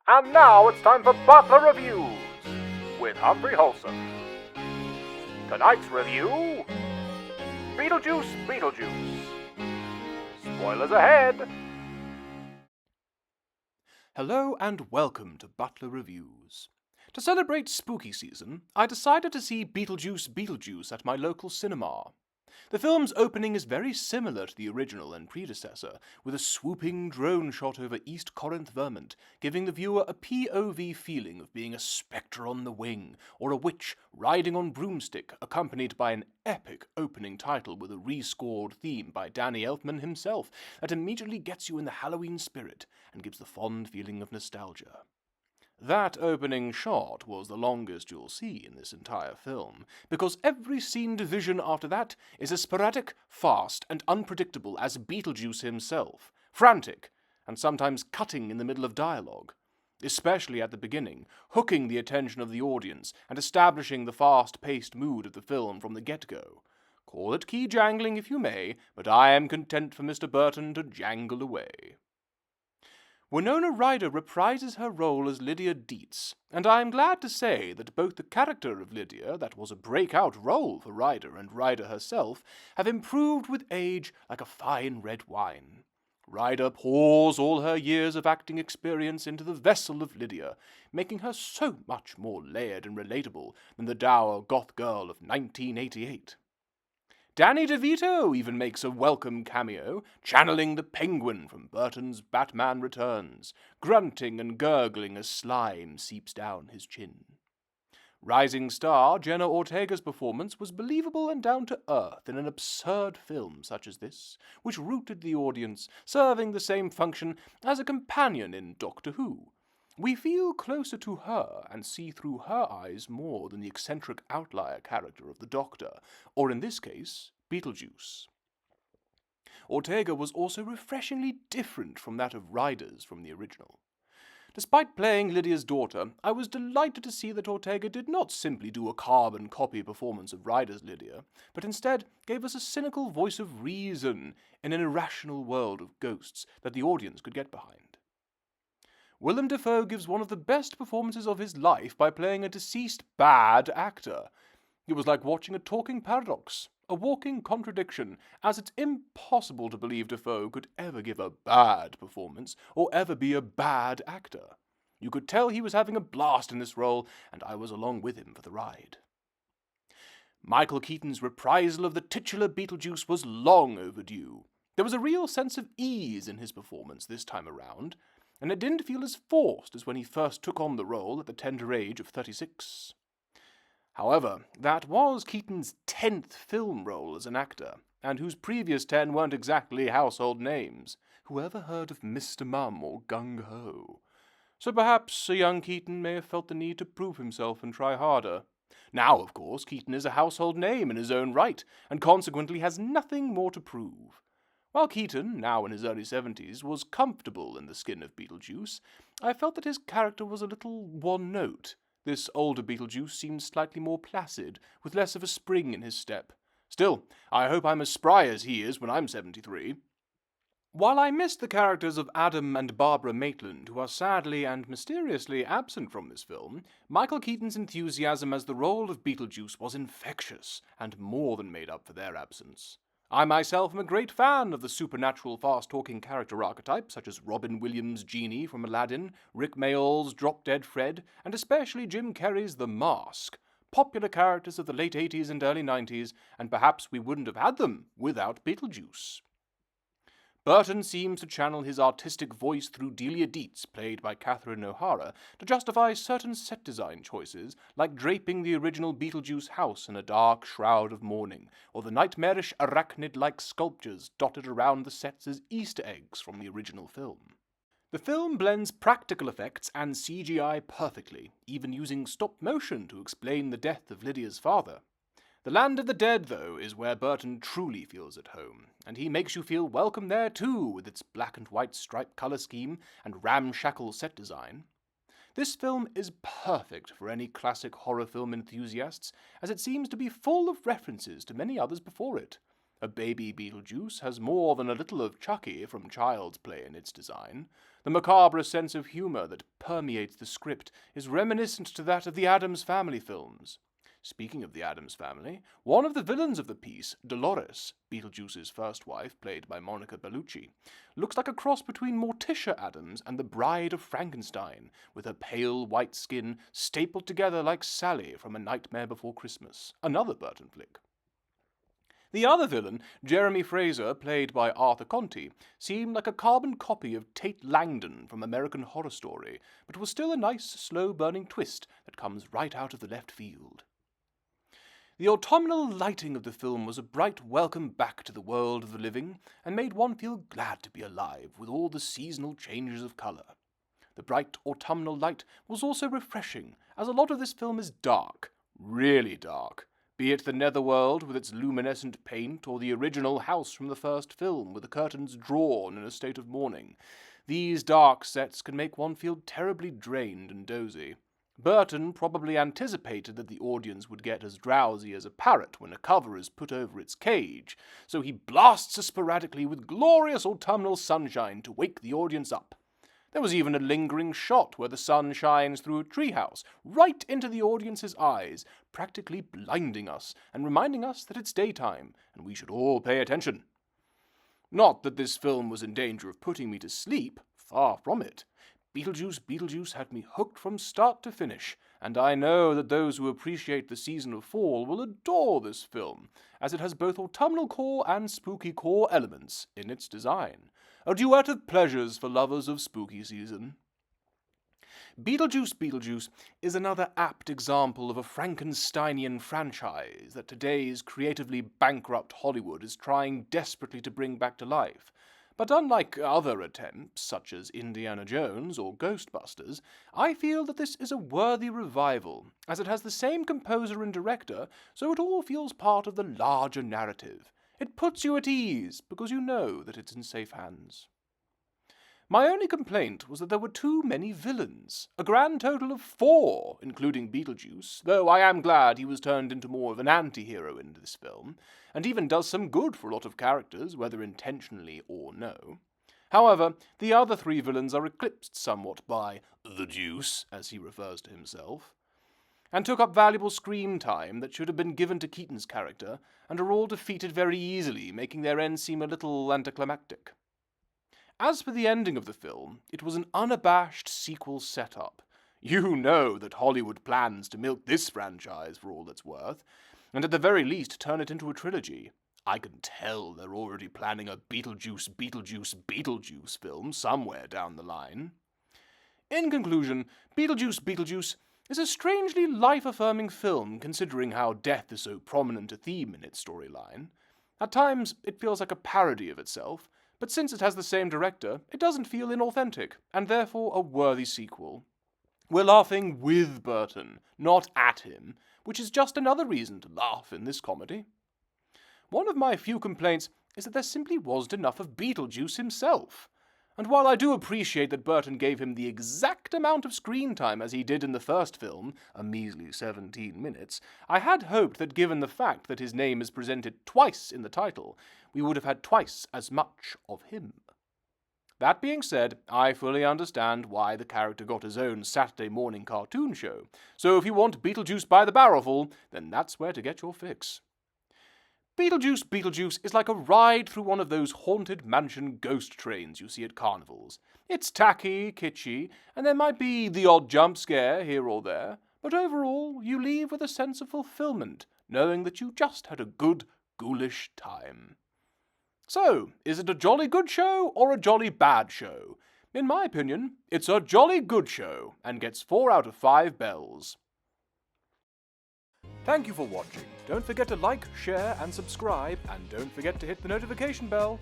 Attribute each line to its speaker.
Speaker 1: And now it's time for Butler Reviews with Humphry Wholesome. Tonight's review, Beetlejuice. Spoilers ahead.
Speaker 2: Hello and welcome to Butler Reviews. To celebrate spooky season, I decided to see Beetlejuice at my local cinema. The film's opening is very similar to the original and predecessor, with a swooping drone shot over East Corinth, Vermont, giving the viewer a POV feeling of being a spectre on the wing, or a witch riding on broomstick, accompanied by an epic opening title with a rescored theme by Danny Elfman himself that immediately gets you in the Halloween spirit and gives the fond feeling of nostalgia. That opening shot was the longest you'll see in this entire film, because every scene division after that is as sporadic, fast, and unpredictable as Beetlejuice himself, frantic, and sometimes cutting in the middle of dialogue, especially at the beginning, hooking the attention of the audience and establishing the fast-paced mood of the film from the get-go. Call it key jangling if you may, but I am content for Mr. Burton to jangle away. Winona Ryder reprises her role as Lydia Dietz, and I am glad to say that both the character of Lydia, that was a breakout role for Ryder, and Ryder herself, have improved with age like a fine red wine. Ryder pours all her years of acting experience into the vessel of Lydia, making her so much more layered and relatable than the dour goth girl of 1988. Danny DeVito even makes a welcome cameo, channeling the Penguin from Burton's Batman Returns, grunting and gurgling as slime seeps down his chin. Rising star Jenna Ortega's performance was believable and down to earth in an absurd film such as this, which rooted the audience, serving the same function as a companion in Doctor Who. We feel closer to her and see through her eyes more than the eccentric outlier character of the Doctor, or in this case, Beetlejuice. Ortega was also refreshingly different from that of Ryder's from the original. Despite playing Lydia's daughter, I was delighted to see that Ortega did not simply do a carbon copy performance of Ryder's Lydia, but instead gave us a cynical voice of reason in an irrational world of ghosts that the audience could get behind. Willem Dafoe gives one of the best performances of his life by playing a deceased bad actor. It was like watching a talking paradox, a walking contradiction, as it's impossible to believe Dafoe could ever give a bad performance or ever be a bad actor. You could tell he was having a blast in this role, and I was along with him for the ride. Michael Keaton's reprisal of the titular Beetlejuice was long overdue. There was a real sense of ease in his performance this time around, and it didn't feel as forced as when he first took on the role at the tender age of 36. However, that was Keaton's 10th film role as an actor, and whose previous 10 weren't exactly household names. Whoever heard of Mr. Mum or Gung Ho? So perhaps a young Keaton may have felt the need to prove himself and try harder. Now, of course, Keaton is a household name in his own right, and consequently has nothing more to prove. While Keaton, now in his early 70s, was comfortable in the skin of Beetlejuice, I felt that his character was a little one-note. This older Beetlejuice seemed slightly more placid, with less of a spring in his step. Still, I hope I'm as spry as he is when I'm 73. While I missed the characters of Adam and Barbara Maitland, who are sadly and mysteriously absent from this film, Michael Keaton's enthusiasm as the role of Beetlejuice was infectious, and more than made up for their absence. I myself am a great fan of the supernatural fast-talking character archetypes such as Robin Williams' Genie from Aladdin, Rick Mayall's Drop-Dead Fred, and especially Jim Carrey's The Mask, popular characters of the late 80s and early 90s, and perhaps we wouldn't have had them without Beetlejuice. Burton seems to channel his artistic voice through Delia Dietz, played by Catherine O'Hara, to justify certain set design choices, like draping the original Beetlejuice house in a dark shroud of mourning, or the nightmarish arachnid-like sculptures dotted around the sets as Easter eggs from the original film. The film blends practical effects and CGI perfectly, even using stop motion to explain the death of Lydia's father. The Land of the Dead, though, is where Burton truly feels at home, and he makes you feel welcome there too, with its black and white striped colour scheme and ramshackle set design. This film is perfect for any classic horror film enthusiasts, as it seems to be full of references to many others before it. A baby Beetlejuice has more than a little of Chucky from Child's Play in its design. The macabre sense of humor that permeates the script is reminiscent to that of the Addams Family films. Speaking of the Addams Family, one of the villains of the piece, Dolores, Beetlejuice's first wife, played by Monica Bellucci, looks like a cross between Morticia Addams and the Bride of Frankenstein, with her pale white skin stapled together like Sally from A Nightmare Before Christmas, another Burton flick. The other villain, Jeremy Fraser, played by Arthur Conti, seemed like a carbon copy of Tate Langdon from American Horror Story, but was still a nice, slow-burning twist that comes right out of the left field. The autumnal lighting of the film was a bright welcome back to the world of the living, and made one feel glad to be alive with all the seasonal changes of colour. The bright autumnal light was also refreshing, as a lot of this film is dark, really dark, be it the netherworld with its luminescent paint, or the original house from the first film with the curtains drawn in a state of mourning. These dark sets can make one feel terribly drained and dozy. Burton probably anticipated that the audience would get as drowsy as a parrot when a cover is put over its cage, so he blasts us sporadically with glorious autumnal sunshine to wake the audience up. There was even a lingering shot where the sun shines through a treehouse, right into the audience's eyes, practically blinding us and reminding us that it's daytime, and we should all pay attention. Not that this film was in danger of putting me to sleep, far from it. Beetlejuice had me hooked from start to finish, and I know that those who appreciate the season of fall will adore this film, as it has both autumnal core and spooky core elements in its design. A duet of pleasures for lovers of spooky season. Beetlejuice is another apt example of a Frankensteinian franchise that today's creatively bankrupt Hollywood is trying desperately to bring back to life. But unlike other attempts, such as Indiana Jones or Ghostbusters, I feel that this is a worthy revival, as it has the same composer and director, so it all feels part of the larger narrative. It puts you at ease, because you know that it's in safe hands. My only complaint was that there were too many villains, a grand total of 4, including Beetlejuice, though I am glad he was turned into more of an anti-hero in this film, and even does some good for a lot of characters, whether intentionally or no. However, the other 3 villains are eclipsed somewhat by the Juice, as he refers to himself, and took up valuable screen time that should have been given to Keaton's character, and are all defeated very easily, making their end seem a little anticlimactic. As for the ending of the film, it was an unabashed sequel setup. You know that Hollywood plans to milk this franchise for all it's worth, and at the very least turn it into a trilogy. I can tell they're already planning a Beetlejuice film somewhere down the line. In conclusion, Beetlejuice is a strangely life-affirming film considering how death is so prominent a theme in its storyline. At times, it feels like a parody of itself, but since it has the same director, it doesn't feel inauthentic, and therefore a worthy sequel. We're laughing with Burton, not at him, which is just another reason to laugh in this comedy. One of my few complaints is that there simply wasn't enough of Beetlejuice himself. And while I do appreciate that Burton gave him the exact amount of screen time as he did in the first film, a measly 17 minutes, I had hoped that given the fact that his name is presented twice in the title, we would have had twice as much of him. That being said, I fully understand why the character got his own Saturday morning cartoon show, so if you want Beetlejuice by the barrelful, then that's where to get your fix. Beetlejuice is like a ride through one of those haunted mansion ghost trains you see at carnivals. It's tacky, kitschy, and there might be the odd jump scare here or there, but overall you leave with a sense of fulfillment, knowing that you just had a good, ghoulish time. So, is it a jolly good show or a jolly bad show? In my opinion, it's a jolly good show, and gets 4 out of 5 bells. Thank you for watching. Don't forget to like, share, and subscribe, and don't forget to hit the notification bell.